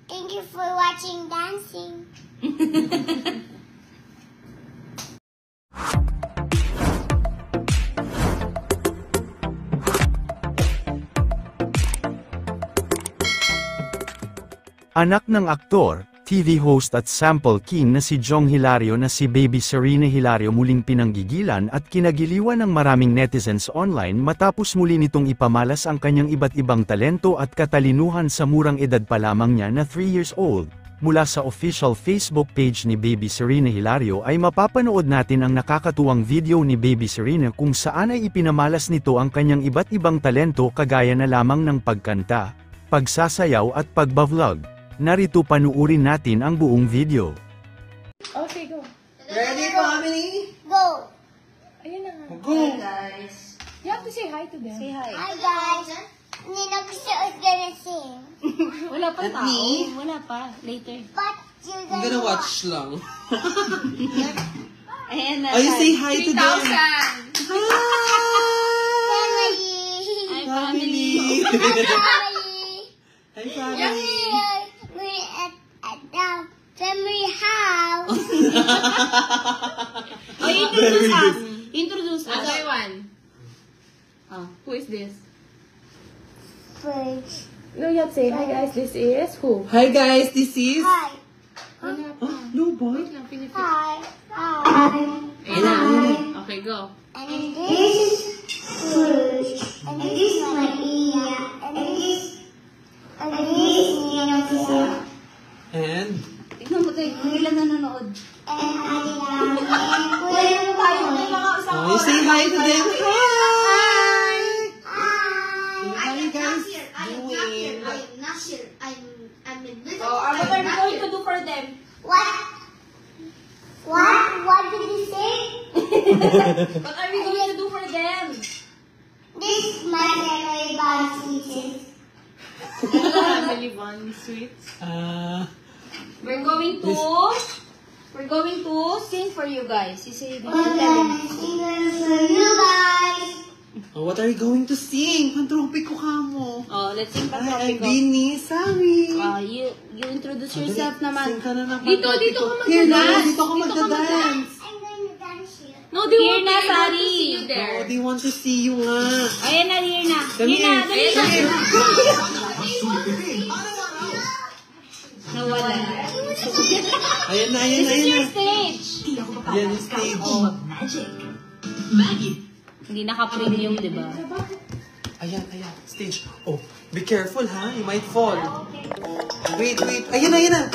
Thank you for watching dancing. Anak ng aktor, TV host at sample king na si Jong Hilario na si Baby Serena Hilario muling pinanggigilan at kinagiliwan ng maraming netizens online matapos muli nitong ipamalas ang kanyang iba't ibang talento at katalinuhan sa murang edad pa lamang niya na 3 years old. Mula sa official Facebook page ni Baby Serena Hilario ay mapapanood natin ang nakakatuwang video ni Baby Serena kung saan ay ipinamalas nito ang kanyang iba't ibang talento kagaya na lamang ng pagkanta, pagsasayaw at pagba-vlog. Narito panuurin natin ang buong video. Okay, go. Ready, family? Go. Ayun na nga. Go! Hey guys. You have to say hi to them. Say hi. Hi guys. Nina gusto is gonna sing. Wala pa And tao. me? Wala pa. Later. But you're I'm gonna gonna watch lang. Ayan na. Oh, you say hi to them. 3,000. Hi! Family. Hi, Family! family. Family. Hi, family! We're at the family house. Oh, introduce Very us. Introduce us. Another one. Who is this? First. No, you have to say hi guys. This is who? Hi guys, this is... Hi. Wala pa. Oh, no boy. Wait lang, pinipit. Hi. Hi. Ayan na. Okay, go. And this first. And this Maria. And this Nina. And... Tignan mo tayo, kung ilan nanonood. And Adina. And Kuya. Oh, you say hi to them. Hi! Hi. Hi guys. Doing... I'm not here. I'm in this. What are we going to do for them? What? What did you say? What are we going to do for them? This is my family bounces. Family bond sweets. We're going to sing for you guys. You say We're gonna sing for you guys. Oh, what are you going to sing? Pantropiko ka mo. Oh, let's sing Hi, I'm Patropico. Vinny. Sorry. You introduce yourself naman. Sing ka na ng Dito Pantropiko. ka Here na, magdadance. dito ka magdadance. I'm going to dance here. No, they want na, Sari. Oh, they want to see you nga. Ayan na, here na. Come Here na, here. dali na. Come here. Nawala. Ayan na, ayan na, This is ayan your na. stage. Yan yung stage. Hindi naka-premium, di ba? Ayan, ayan. Stage. Oh, be careful ha. You might fall. Wait, wait. Ayan na, ayan na.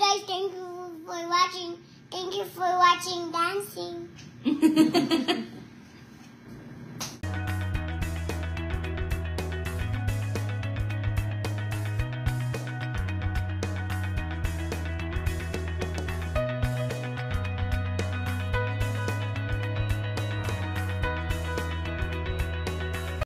guys, thank you for watching. Thank you for watching dancing.